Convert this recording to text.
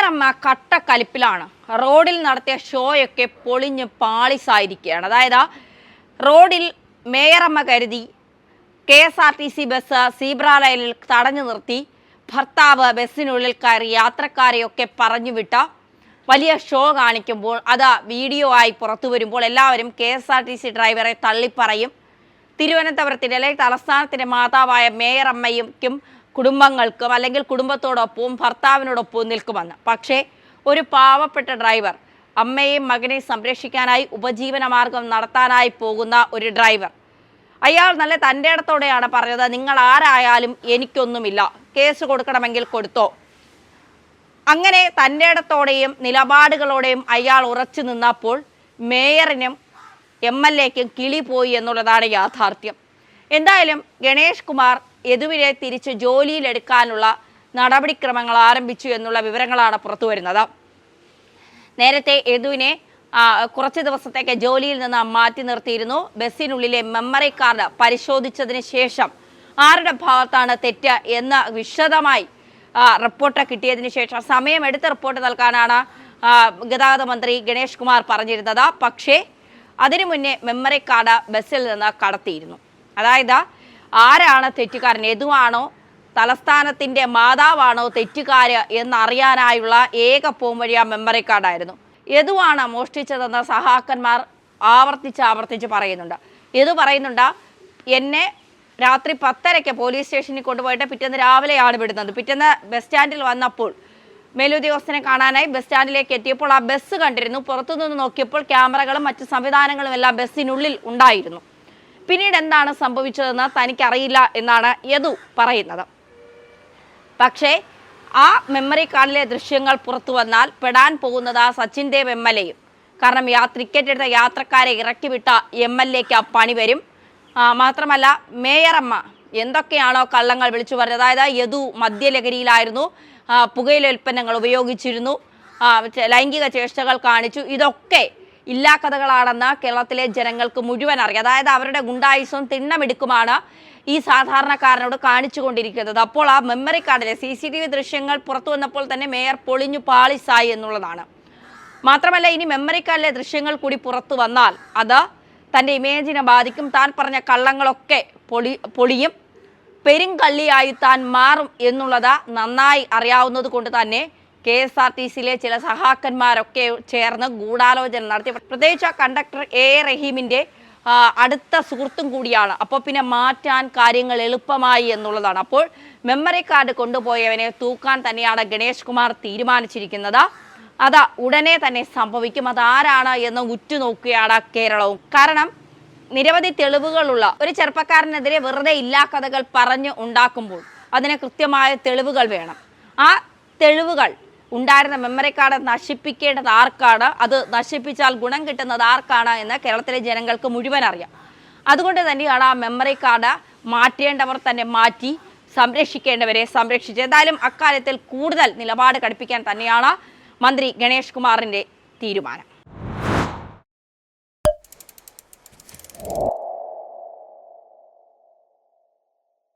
മേയറമ്മ കട്ടക്കലിപ്പിലാണ്. റോഡിൽ നടത്തിയ ഷോയൊക്കെ പൊളിഞ്ഞ് പാളിസായിരിക്കുകയാണ്. അതായത് റോഡിൽ മേയറമ്മ കരുതി KSRTC ബസ് സീബ്ര ലൈനിൽ തടഞ്ഞു നിർത്തി ഭർത്താവ് ബസ്സിനുള്ളിൽ കയറി യാത്രക്കാരെയൊക്കെ പറഞ്ഞുവിട്ട വലിയ ഷോ കാണിക്കുമ്പോൾ അത് വീഡിയോ ആയി പുറത്തു വരുമ്പോൾ എല്ലാവരും KSRTC ഡ്രൈവറെ തള്ളിപ്പറയും. തിരുവനന്തപുരത്തിൻ്റെ അല്ലെങ്കിൽ തലസ്ഥാനത്തിൻ്റെ മാതാവായ മേയറമ്മയ്ക്കും കുടുംബങ്ങൾക്കും അല്ലെങ്കിൽ കുടുംബത്തോടൊപ്പവും ഭർത്താവിനോടൊപ്പവും നിൽക്കുമെന്ന്. പക്ഷേ ഒരു പാവപ്പെട്ട ഡ്രൈവർ, അമ്മയെയും മകനെയും സംരക്ഷിക്കാനായി ഉപജീവനമാർഗം നടത്താനായി പോകുന്ന ഒരു ഡ്രൈവർ, അയാൾ നല്ല തൻ്റെ ഇടത്തോടെയാണ് പറഞ്ഞത്, നിങ്ങൾ ആരായാലും എനിക്കൊന്നുമില്ല, കേസ് കൊടുക്കണമെങ്കിൽ കൊടുത്തോ. അങ്ങനെ തൻ്റെ ഇടത്തോടെയും നിലപാടുകളോടെയും അയാൾ ഉറച്ചു നിന്നപ്പോൾ മേയറിനും MLAക്കും കിളി പോയി എന്നുള്ളതാണ് യാഥാർത്ഥ്യം. എന്തായാലും ഗണേഷ് കുമാർ യദുവിനെ തിരിച്ച് ജോലിയിലെടുക്കാനുള്ള നടപടിക്രമങ്ങൾ ആരംഭിച്ചു എന്നുള്ള വിവരങ്ങളാണ് പുറത്തു വരുന്നത്. നേരത്തെ യദുവിനെ കുറച്ച് ദിവസത്തേക്ക് ജോലിയിൽ നിന്ന് മാറ്റി നിർത്തിയിരുന്നു. ബസ്സിനുള്ളിലെ മെമ്മറി കാർഡ് പരിശോധിച്ചതിന് ശേഷം ആരുടെ ഭാഗത്താണ് തെറ്റ് എന്ന് വിശദമായി റിപ്പോർട്ട് കിട്ടിയതിന് ശേഷം സമയമെടുത്ത് റിപ്പോർട്ട് നൽകാനാണ് ഗതാഗത മന്ത്രി ഗണേഷ് കുമാർ പറഞ്ഞിരുന്നത്. പക്ഷേ അതിനു മുന്നേ മെമ്മറി കാർഡ് ബസ്സിൽ നിന്ന് കടത്തിയിരുന്നു. അതായത് ആരാണ് തെറ്റുകാരൻ, യദുവാണോ തലസ്ഥാനത്തിൻ്റെ മാതാവാണോ തെറ്റുകാര് എന്നറിയാനായുള്ള ഏക പോംവഴി ആ മെമ്മറി കാർഡായിരുന്നു. യദുവാണ് മോഷ്ടിച്ചതെന്ന് സഹാക്കന്മാർ ആവർത്തിച്ച് പറയുന്നുണ്ട്. യദു പറയുന്നുണ്ട്, എന്നെ രാത്രി 10:30 പോലീസ് സ്റ്റേഷനിൽ കൊണ്ടുപോയിട്ട് പിറ്റേന്ന് രാവിലെയാണ് വിടുന്നത്. പിറ്റേന്ന് ബസ് സ്റ്റാൻഡിൽ വന്നപ്പോൾ മേലുദ്യോഗസ്ഥനെ കാണാനായി ബസ് സ്റ്റാൻഡിലേക്ക് എത്തിയപ്പോൾ ആ ബസ് കണ്ടിരുന്നു. പുറത്തുനിന്ന് നോക്കിയപ്പോൾ ക്യാമറകളും മറ്റു സംവിധാനങ്ങളും എല്ലാം ബസ്സിനുള്ളിൽ ഉണ്ടായിരുന്നു. പിന്നീട് എന്താണ് സംഭവിച്ചതെന്ന് തനിക്കറിയില്ല എന്നാണ് യദു പറയുന്നത്. പക്ഷേ ആ മെമ്മറി കാർഡിലെ ദൃശ്യങ്ങൾ പുറത്തു വന്നാൽ പെടാൻ പോകുന്നത് സച്ചിൻ ദേവ് MLAയും. കാരണം ടിക്കറ്റ് എടുത്ത യാത്രക്കാരെ ഇറക്കിവിട്ട MLAക്ക് ആ പണി വരും. മാത്രമല്ല മേയറമ്മ എന്തൊക്കെയാണോ കള്ളങ്ങൾ വിളിച്ചു പറഞ്ഞത്, അതായത് യദു മദ്യലഹരിയിലായിരുന്നു, പുകയില ഉൽപ്പന്നങ്ങൾ ഉപയോഗിച്ചിരുന്നു, ലൈംഗിക ചേഷ്ടകൾ കാണിച്ചു, ഇതൊക്കെ ഇല്ലാക്കഥകളാണെന്ന് കേരളത്തിലെ ജനങ്ങൾക്ക് മുഴുവൻ അറിയാം. അതായത് അവരുടെ ഗുണ്ടായുസവും തിണ്ണമെടുക്കുമാണ് ഈ സാധാരണക്കാരനോട് കാണിച്ചു കൊണ്ടിരിക്കുന്നത്. അപ്പോൾ ആ മെമ്മറി കാർഡിലെ CCTV ദൃശ്യങ്ങൾ പുറത്തു വന്നപ്പോൾ തന്നെ മേയർ പൊളിഞ്ഞു പാളിസായി എന്നുള്ളതാണ്. മാത്രമല്ല ഇനി മെമ്മറി കാർഡിലെ ദൃശ്യങ്ങൾ കൂടി പുറത്തു വന്നാൽ അത് തൻ്റെ ഇമേജിനെ ബാധിക്കും. താൻ പറഞ്ഞ കള്ളങ്ങളൊക്കെ പൊളിയും, പെരുങ്കള്ളിയായി താൻ മാറും എന്നുള്ളത് നന്നായി അറിയാവുന്നത് കൊണ്ട് തന്നെ KSRTCയിലെ ചില സഹാക്കന്മാരൊക്കെ ചേർന്ന് ഗൂഢാലോചന നടത്തി. പ്രത്യേകിച്ച് കണ്ടക്ടർ A റഹീമിൻ്റെ അടുത്ത സുഹൃത്തും കൂടിയാണ്. അപ്പോൾ പിന്നെ മാറ്റാൻ കാര്യങ്ങൾ എളുപ്പമായി എന്നുള്ളതാണ്. അപ്പോൾ മെമ്മറി കാർഡ് കൊണ്ടുപോയവനെ തൂക്കാൻ തന്നെയാണ് ഗണേഷ് കുമാർ തീരുമാനിച്ചിരിക്കുന്നത്. അത് ഉടനെ തന്നെ സംഭവിക്കും. അതാരാണ് എന്ന് ഉറ്റുനോക്കുകയാണ് കേരളവും. കാരണം നിരവധി തെളിവുകളുള്ള ഒരു ചെറുപ്പക്കാരനെതിരെ വെറുതെ ഇല്ലാക്കഥകൾ പറഞ്ഞ് ഉണ്ടാക്കുമ്പോൾ അതിന് കൃത്യമായ തെളിവുകൾ വേണം. ആ തെളിവുകൾ ഉണ്ടായിരുന്ന മെമ്മറി കാർഡ് നശിപ്പിക്കേണ്ടത് ആർക്കാണ്, അത് നശിപ്പിച്ചാൽ ഗുണം കിട്ടുന്നത് ആർക്കാണ് എന്ന് കേരളത്തിലെ ജനങ്ങൾക്ക് മുഴുവൻ അറിയാം. അതുകൊണ്ട് തന്നെയാണ് ആ മെമ്മറി കാർഡ് മാറ്റേണ്ടവർ തന്നെ മാറ്റി, സംരക്ഷിക്കേണ്ടവരെ സംരക്ഷിച്ച്. എന്തായാലും അക്കാര്യത്തിൽ കൂടുതൽ നിലപാട് കടുപ്പിക്കാൻ തന്നെയാണ് മന്ത്രി ഗണേഷ് കുമാറിൻ്റെ തീരുമാനം.